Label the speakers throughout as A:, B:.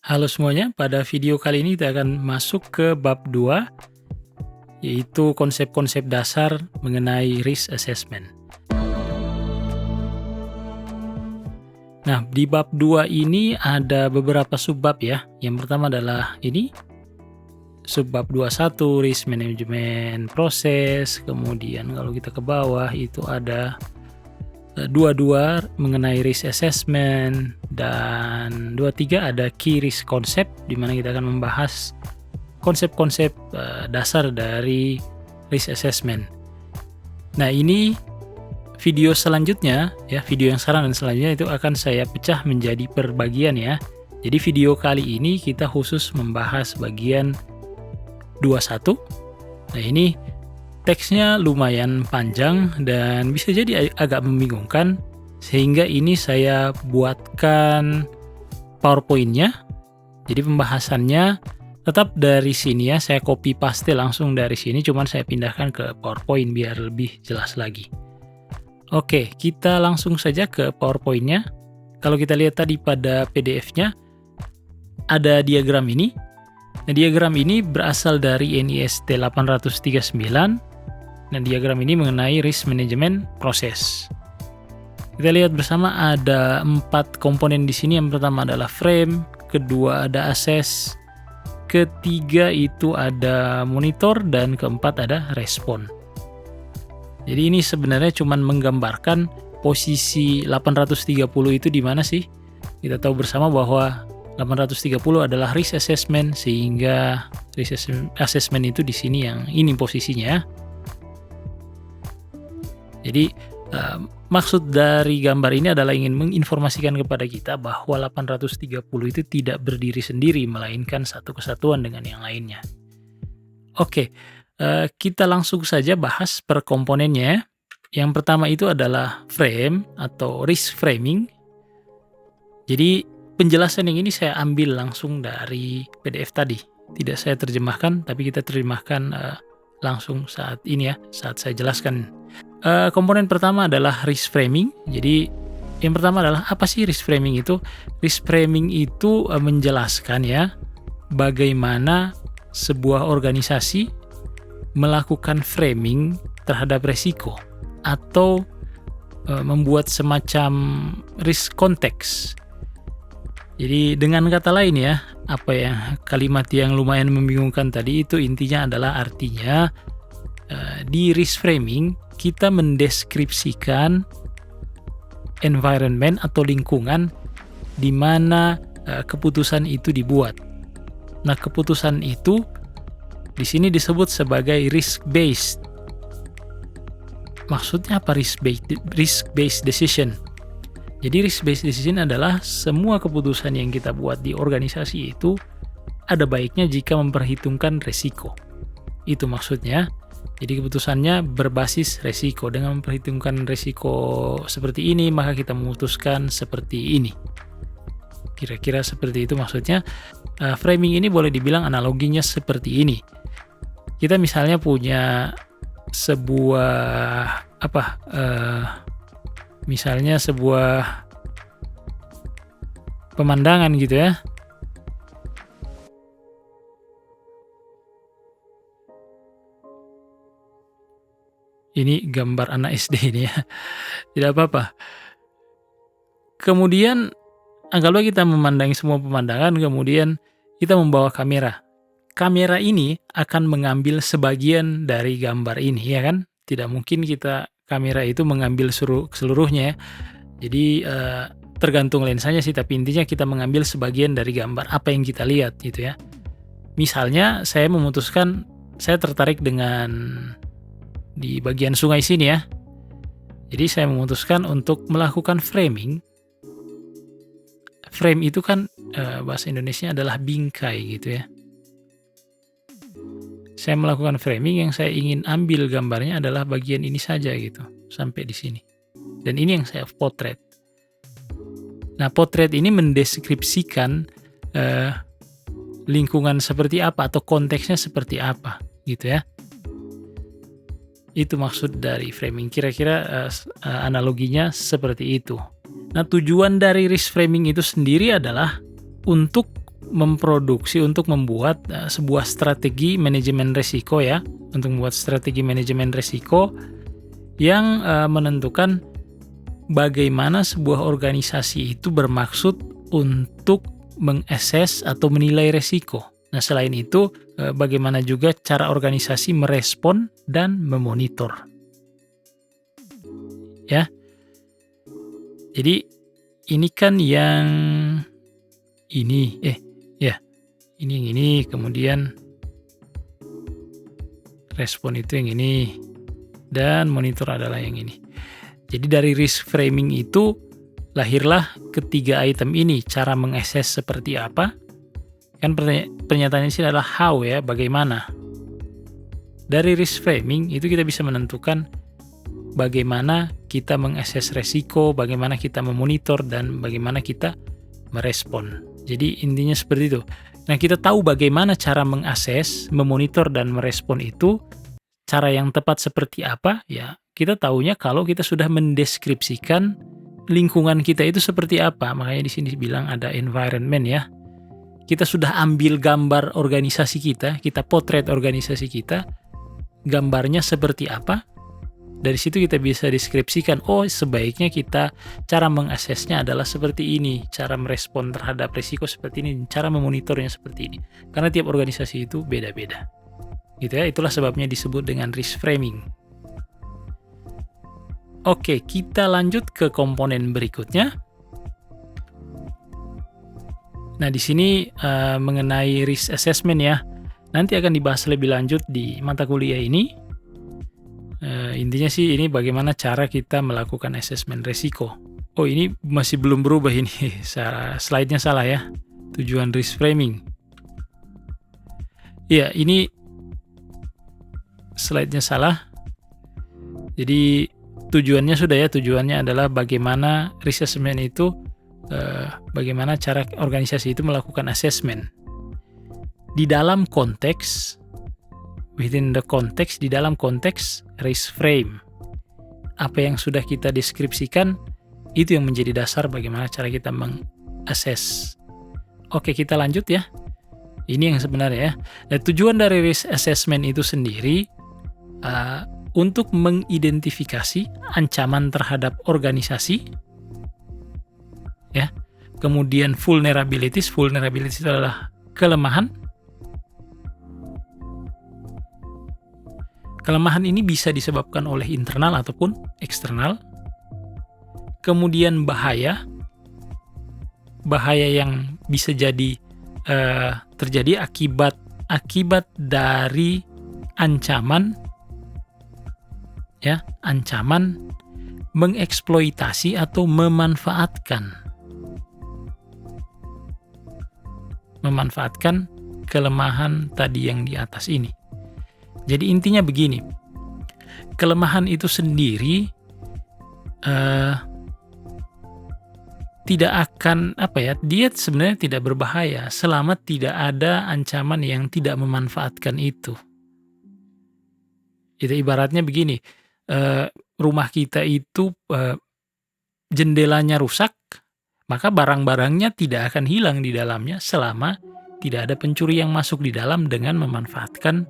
A: Halo semuanya, pada video kali ini kita akan masuk ke bab 2, yaitu konsep-konsep dasar mengenai risk assessment. Nah, di bab 2 ini ada beberapa subbab ya. Yang pertama adalah ini, subbab 21, risk management proses. Kemudian kalau kita ke bawah itu ada 22 mengenai risk assessment, dan 23 ada key risk concept, di mana kita akan membahas konsep-konsep dasar dari risk assessment. Nah, ini video selanjutnya ya, video yang sekarang dan selanjutnya itu akan saya pecah menjadi per bagian ya. Jadi video kali ini kita khusus membahas bagian 21. Nah, ini teksnya lumayan panjang dan bisa jadi agak membingungkan, sehingga ini saya buatkan PowerPoint-nya. Jadi pembahasannya tetap dari sini ya, saya copy paste langsung dari sini, cuman saya pindahkan ke PowerPoint biar lebih jelas lagi. Oke, kita langsung saja ke PowerPoint-nya. Kalau kita lihat tadi pada PDF-nya, ada diagram ini. Nah, diagram ini berasal dari NIST 839. Nah, diagram ini mengenai risk management proses. Kita lihat bersama ada 4 komponen di sini. Yang pertama adalah frame, kedua ada assess, ketiga itu ada monitor, dan keempat ada respon. Jadi ini sebenarnya cuma menggambarkan posisi 830 itu di mana sih? Kita tahu bersama bahwa 830 adalah risk assessment, sehingga risk assessment itu di sini yang ini posisinya ya. Jadi maksud dari gambar ini adalah ingin menginformasikan kepada kita bahwa 830 itu tidak berdiri sendiri, melainkan satu kesatuan dengan yang lainnya. Oke, kita langsung saja bahas per komponennya. Yang pertama itu adalah frame atau risk framing. Jadi penjelasan yang ini saya ambil langsung dari PDF tadi. Tidak saya terjemahkan, tapi kita terjemahkan langsung saat ini ya, saat saya jelaskan. Komponen pertama adalah risk framing. Jadi yang pertama adalah apa sih risk framing itu? Risk framing itu menjelaskan ya bagaimana sebuah organisasi melakukan framing terhadap resiko atau membuat semacam risk context. Jadi dengan kata lain ya, apa ya, kalimat yang lumayan membingungkan tadi itu intinya adalah artinya di risk framing kita mendeskripsikan environment atau lingkungan di mana keputusan itu dibuat. Nah, keputusan itu di sini disebut sebagai risk based. Maksudnya apa risk based decision? Jadi risk based decision adalah semua keputusan yang kita buat di organisasi itu ada baiknya jika memperhitungkan resiko. Itu maksudnya. Jadi keputusannya berbasis resiko. Dengan memperhitungkan resiko seperti ini, maka kita memutuskan seperti ini. Kira-kira seperti itu maksudnya. Framing ini boleh dibilang analoginya seperti ini. Kita misalnya punya sebuah misalnya sebuah pemandangan gitu ya. Ini gambar anak SD ini ya. Tidak apa-apa. Kemudian anggaplah kita memandangi semua pemandangan, kemudian kita membawa kamera. Kamera ini akan mengambil sebagian dari gambar ini ya kan? Tidak mungkin kamera itu mengambil seluruhnya ya. Jadi tergantung lensanya sih, tapi intinya kita mengambil sebagian dari gambar apa yang kita lihat gitu ya. Misalnya saya memutuskan saya tertarik dengan di bagian sungai sini ya. Jadi saya memutuskan untuk melakukan framing. Frame itu kan bahasa Indonesia adalah bingkai gitu ya. Saya melakukan framing, yang saya ingin ambil gambarnya adalah bagian ini saja gitu, sampai di sini. Dan ini yang saya potret. Nah, potret ini mendeskripsikan lingkungan seperti apa atau konteksnya seperti apa gitu ya. Itu maksud dari framing. Kira-kira analoginya seperti itu. Nah, tujuan dari risk framing itu sendiri adalah untuk memproduksi untuk membuat sebuah strategi manajemen risiko ya, untuk membuat strategi manajemen risiko yang menentukan bagaimana sebuah organisasi itu bermaksud untuk mengakses atau menilai risiko. Nah, selain itu bagaimana juga cara organisasi merespon dan memonitor. Ya. Jadi ini kan yang ini ini yang ini, kemudian respon itu yang ini, dan monitor adalah yang ini. Jadi dari risk framing itu lahirlah ketiga item ini, cara mengakses seperti apa. Kan pernyataannya sini adalah how ya, bagaimana. Dari risk framing itu kita bisa menentukan bagaimana kita mengakses resiko, bagaimana kita memonitor, dan bagaimana kita merespon. Jadi intinya seperti itu. Nah, kita tahu bagaimana cara mengakses, memonitor, dan merespon itu, cara yang tepat seperti apa, ya kita tahunya kalau kita sudah mendeskripsikan lingkungan kita itu seperti apa. Makanya di sini dibilang ada environment ya. Kita sudah ambil gambar organisasi kita potret organisasi kita, gambarnya seperti apa. Dari situ kita bisa deskripsikan, oh sebaiknya kita cara mengaksesnya adalah seperti ini, cara merespon terhadap risiko seperti ini, cara memonitornya seperti ini. Karena tiap organisasi itu beda-beda. Gitu ya, itulah sebabnya disebut dengan risk framing. Oke, kita lanjut ke komponen berikutnya. Nah, di sini mengenai risk assessment ya. Nanti akan dibahas lebih lanjut di mata kuliah ini. Intinya sih ini bagaimana cara kita melakukan asesmen risiko. Oh, ini masih belum berubah ini. Slide-nya salah ya. Tujuan risk framing. Ya, ini slide-nya salah. Jadi tujuannya sudah ya. Tujuannya adalah bagaimana risk assessment itu, bagaimana cara organisasi itu melakukan assessment. Di dalam konteks di dalam konteks risk frame. Apa yang sudah kita deskripsikan, itu yang menjadi dasar bagaimana cara kita meng-assess. Oke, kita lanjut ya. Ini yang sebenarnya ya. Dan tujuan dari risk assessment itu sendiri untuk mengidentifikasi ancaman terhadap organisasi, ya. Kemudian vulnerabilities itu adalah kelemahan. Kelemahan ini bisa disebabkan oleh internal ataupun eksternal. Kemudian bahaya yang bisa jadi terjadi akibat dari ancaman mengeksploitasi atau memanfaatkan kelemahan tadi yang di atas ini. Jadi intinya begini, kelemahan itu sendiri tidak akan dia sebenarnya tidak berbahaya selama tidak ada ancaman yang tidak memanfaatkan itu. Itu ibaratnya begini, rumah kita itu jendelanya rusak, maka barang-barangnya tidak akan hilang di dalamnya selama tidak ada pencuri yang masuk di dalam dengan memanfaatkan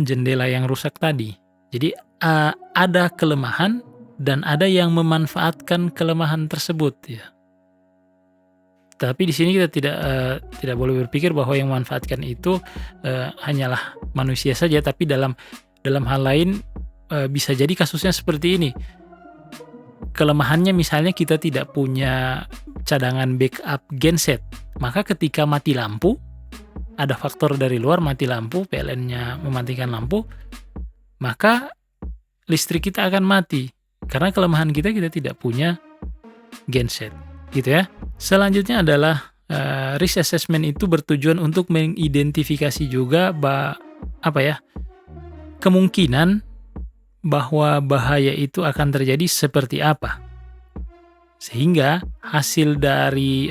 A: jendela yang rusak tadi. Jadi ada kelemahan dan ada yang memanfaatkan kelemahan tersebut ya. Tapi di sini kita tidak boleh berpikir bahwa yang memanfaatkan itu hanyalah manusia saja, tapi dalam hal lain bisa jadi kasusnya seperti ini. Kelemahannya misalnya kita tidak punya cadangan backup genset, maka ketika mati lampu, ada faktor dari luar mati lampu, PLN-nya mematikan lampu, maka listrik kita akan mati. Karena kelemahan kita tidak punya genset. Gitu ya. Selanjutnya adalah risk assessment itu bertujuan untuk mengidentifikasi juga kemungkinan bahwa bahaya itu akan terjadi seperti apa. Sehingga hasil dari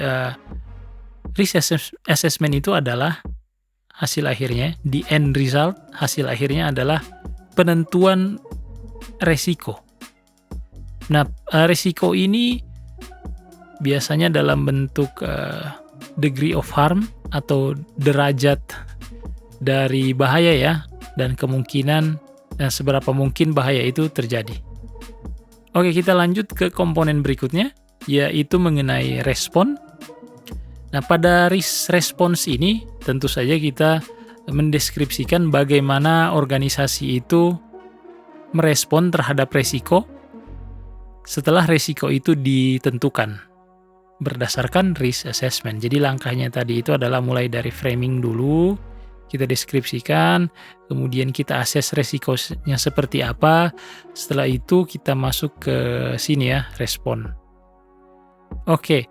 A: risk assessment itu adalah hasil akhirnya, the end result, hasil akhirnya adalah penentuan resiko. Nah, resiko ini biasanya dalam bentuk degree of harm atau derajat dari bahaya ya, dan kemungkinan seberapa mungkin bahaya itu terjadi. Oke, kita lanjut ke komponen berikutnya, yaitu mengenai respon. Nah, pada risk response ini tentu saja kita mendeskripsikan bagaimana organisasi itu merespon terhadap resiko setelah resiko itu ditentukan berdasarkan risk assessment. Jadi langkahnya tadi itu adalah mulai dari framing dulu, kita deskripsikan, kemudian kita assess resikonya seperti apa, setelah itu kita masuk ke sini ya, respon. Oke,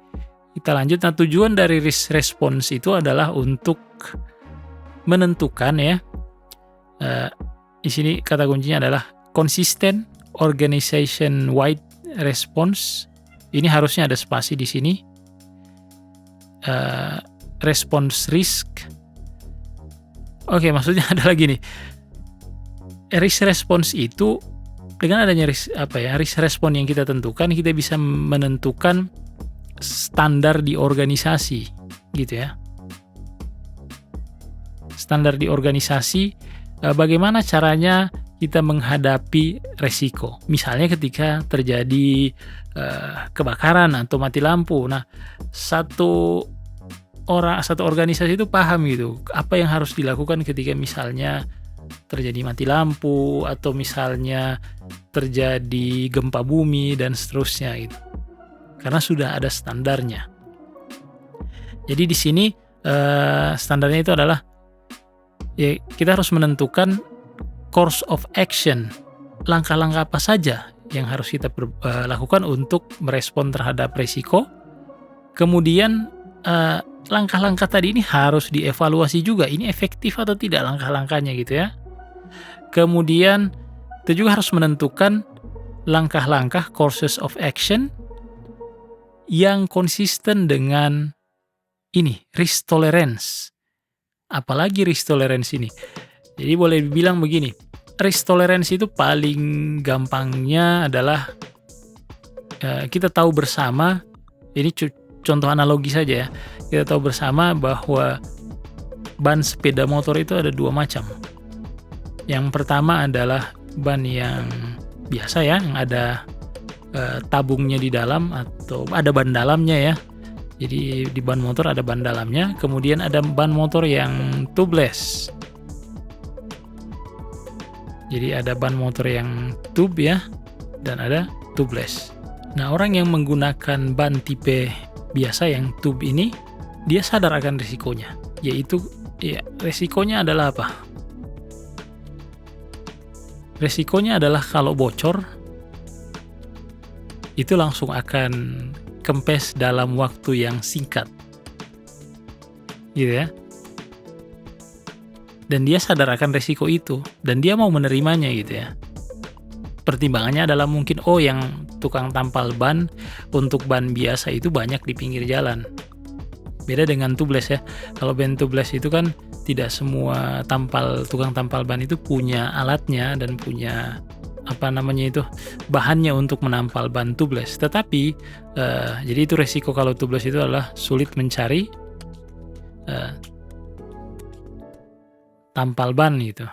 A: kita lanjut. Nah, tujuan dari risk response itu adalah untuk menentukan ya, di sini kata kuncinya adalah consistent organization wide response. Ini harusnya ada spasi di sini. Response risk. Oke, maksudnya ada lagi nih. Risk response itu dengan adanya risk response yang kita tentukan, kita bisa menentukan standar di organisasi, gitu ya. Standar di organisasi, bagaimana caranya kita menghadapi resiko. Misalnya ketika terjadi kebakaran atau mati lampu. Nah, satu organisasi itu paham gitu, apa yang harus dilakukan ketika misalnya terjadi mati lampu atau misalnya terjadi gempa bumi dan seterusnya gitu. Karena sudah ada standarnya. Jadi di sini standarnya itu adalah ya, kita harus menentukan course of action, langkah-langkah apa saja yang harus kita lakukan untuk merespon terhadap risiko. Kemudian langkah-langkah tadi ini harus dievaluasi juga, ini efektif atau tidak langkah-langkahnya gitu ya. Kemudian kita juga harus menentukan langkah-langkah courses of action yang konsisten dengan ini, risk tolerance. Apalagi risk tolerance ini. Jadi boleh dibilang begini, risk tolerance itu paling gampangnya adalah kita tahu bersama, ini contoh analogi saja ya, kita tahu bersama bahwa ban sepeda motor itu ada dua macam. Yang pertama adalah ban yang biasa ya, yang ada tabungnya di dalam atau ada ban dalamnya ya. Jadi di ban motor ada ban dalamnya, kemudian ada ban motor yang tubeless. Jadi ada ban motor yang tube ya, dan ada tubeless. Nah, orang yang menggunakan ban tipe biasa yang tube ini, dia sadar akan risikonya. Yaitu, ya, risikonya adalah apa? Risikonya adalah kalau bocor, itu langsung akan kempes dalam waktu yang singkat. Gitu ya. Dan dia sadar akan resiko itu, dan dia mau menerimanya gitu ya. Pertimbangannya adalah mungkin, yang tukang tampal ban untuk ban biasa itu banyak di pinggir jalan. Beda dengan tubeless ya. Kalau ban tubeless itu kan tidak semua tukang tampal ban itu punya alatnya dan punya bahannya untuk menampal ban tubeless. Tetapi jadi itu resiko kalau tubeless itu adalah sulit mencari tampal ban gitu.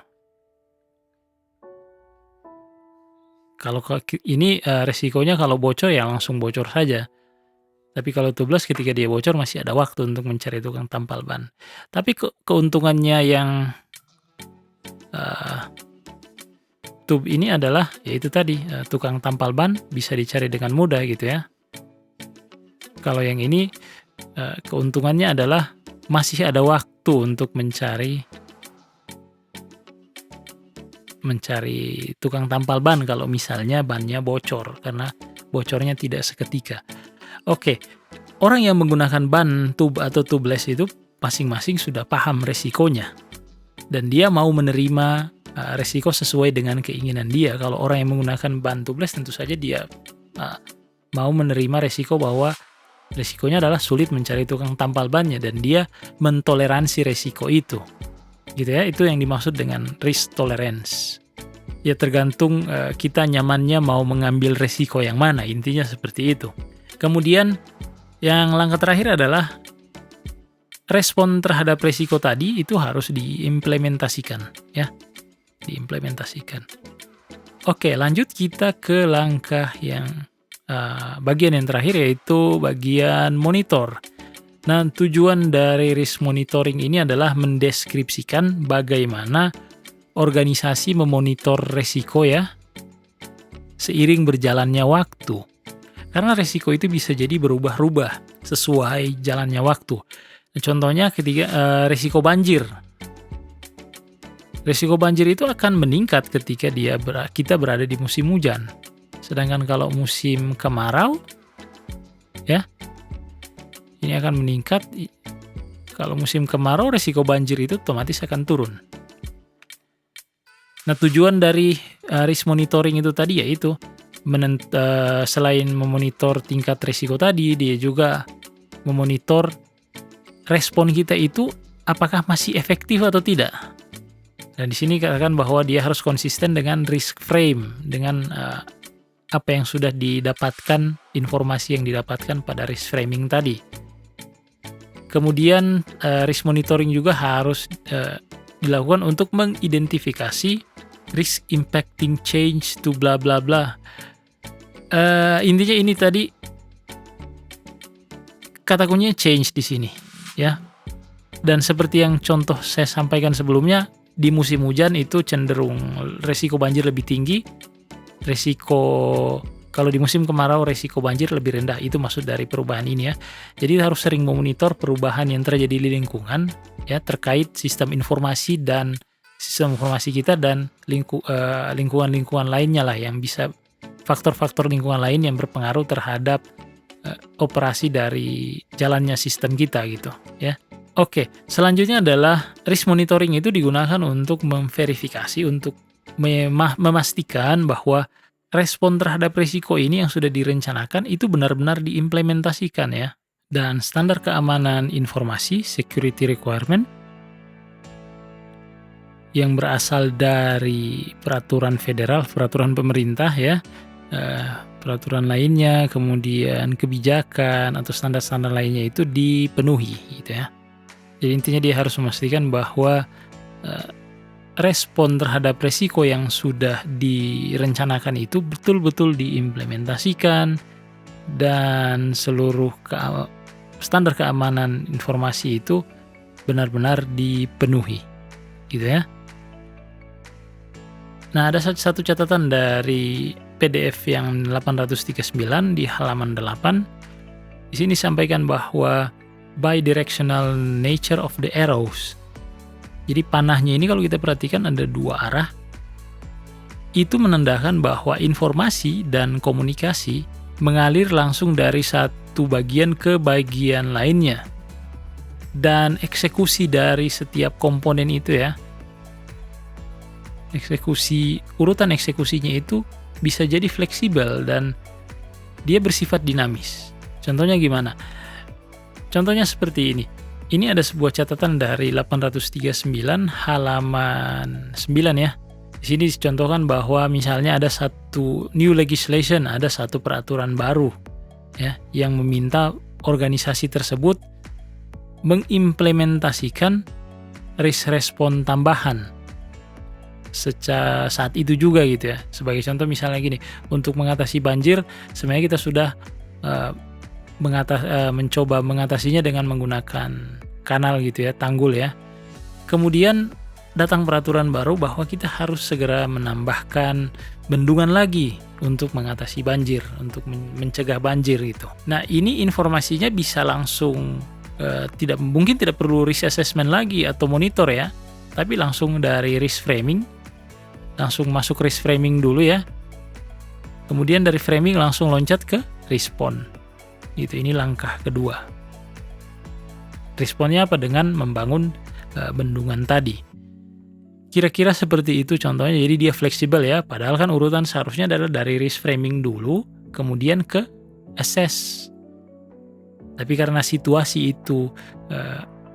A: Kalau ini resikonya kalau bocor ya langsung bocor saja. Tapi kalau tubeless ketika dia bocor masih ada waktu untuk mencari tukang tampal ban. Tapi keuntungannya yang tube ini adalah yaitu tadi tukang tampal ban bisa dicari dengan mudah gitu ya. Kalau yang ini keuntungannya adalah masih ada waktu untuk mencari tukang tampal ban kalau misalnya bannya bocor, karena bocornya tidak seketika. Oke, orang yang menggunakan ban tube atau tubeless itu masing-masing sudah paham resikonya dan dia mau menerima resiko sesuai dengan keinginan dia. Kalau orang yang menggunakan ban tubeless tentu saja dia mau menerima resiko bahwa resikonya adalah sulit mencari tukang tampal bannya dan dia mentoleransi resiko itu. Gitu ya, itu yang dimaksud dengan risk tolerance. Ya tergantung kita nyamannya mau mengambil resiko yang mana, intinya seperti itu. Kemudian yang langkah terakhir adalah respon terhadap resiko tadi itu harus diimplementasikan, ya, diimplementasikan. Oke, lanjut kita ke langkah yang bagian yang terakhir, yaitu bagian monitor. Nah, tujuan dari risk monitoring ini adalah mendeskripsikan bagaimana organisasi memonitor resiko, ya, seiring berjalannya waktu. Karena resiko itu bisa jadi berubah-ubah sesuai jalannya waktu. Contohnya ketika resiko banjir. Resiko banjir itu akan meningkat ketika kita berada di musim hujan. Sedangkan kalau musim kemarau, ya, ini akan meningkat. Kalau musim kemarau, resiko banjir itu otomatis akan turun. Nah, tujuan dari risk monitoring itu tadi yaitu selain memonitor tingkat risiko tadi, dia juga memonitor respon kita itu apakah masih efektif atau tidak. Dan di sini katakan bahwa dia harus konsisten dengan risk frame, dengan apa yang sudah didapatkan, informasi yang didapatkan pada risk framing tadi. Kemudian risk monitoring juga harus dilakukan untuk mengidentifikasi risk impacting change to bla bla bla. Intinya ini tadi kata kuncinya change di sini, ya. Dan seperti yang contoh saya sampaikan sebelumnya, di musim hujan itu cenderung resiko banjir lebih tinggi. Kalau di musim kemarau resiko banjir lebih rendah. Itu maksud dari perubahan ini, ya. Jadi harus sering memonitor perubahan yang terjadi di lingkungan, ya, terkait sistem informasi kita dan lingkungan-lingkungan lainnya lah, yang bisa faktor-faktor lingkungan lain yang berpengaruh terhadap operasi dari jalannya sistem kita gitu, ya. Oke, selanjutnya adalah risk monitoring itu digunakan untuk memverifikasi, untuk memastikan bahwa respon terhadap risiko ini yang sudah direncanakan itu benar-benar diimplementasikan, ya. Dan standar keamanan informasi, security requirement, yang berasal dari peraturan federal, peraturan pemerintah, ya, peraturan lainnya, kemudian kebijakan atau standar-standar lainnya itu dipenuhi, gitu, ya. Jadi intinya dia harus memastikan bahwa respon terhadap resiko yang sudah direncanakan itu betul-betul diimplementasikan, dan seluruh standar keamanan informasi itu benar-benar dipenuhi, gitu, ya. Nah, ada satu catatan dari PDF yang 839 di halaman 8. Di sini disampaikan bahwa bidirectional nature of the arrows. Jadi panahnya ini kalau kita perhatikan ada dua arah. Itu menandakan bahwa informasi dan komunikasi mengalir langsung dari satu bagian ke bagian lainnya. Dan eksekusi dari setiap komponen itu, ya, urutan eksekusinya itu bisa jadi fleksibel dan dia bersifat dinamis. Contohnya gimana? Contohnya seperti ini. Ini ada sebuah catatan dari 839 halaman 9, ya. Di sini dicontohkan bahwa misalnya ada satu new legislation, ada satu peraturan baru, ya, yang meminta organisasi tersebut mengimplementasikan risk respon tambahan saat itu juga, gitu, ya. Sebagai contoh misalnya gini, untuk mengatasi banjir sebenarnya kita sudah mencoba mengatasinya dengan menggunakan kanal, gitu, ya, tanggul, ya. Kemudian datang peraturan baru bahwa kita harus segera menambahkan bendungan lagi untuk mengatasi banjir, untuk mencegah banjir, gitu. Nah, ini informasinya bisa langsung mungkin tidak perlu risk assessment lagi atau monitor, ya, tapi langsung dari risk framing, langsung masuk risk framing dulu, ya. Kemudian dari framing langsung loncat ke respon. Gitu, ini langkah kedua. Responnya apa? Dengan membangun bendungan tadi. Kira-kira seperti itu contohnya. Jadi dia fleksibel, ya. Padahal kan urutan seharusnya adalah dari risk framing dulu, kemudian ke assess. Tapi karena situasi itu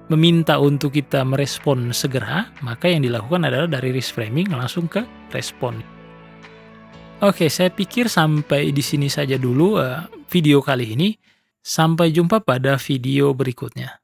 A: meminta untuk kita merespon segera, maka yang dilakukan adalah dari risk framing langsung ke respon. Oke, saya pikir sampai di sini saja dulu video kali ini. Sampai jumpa pada video berikutnya.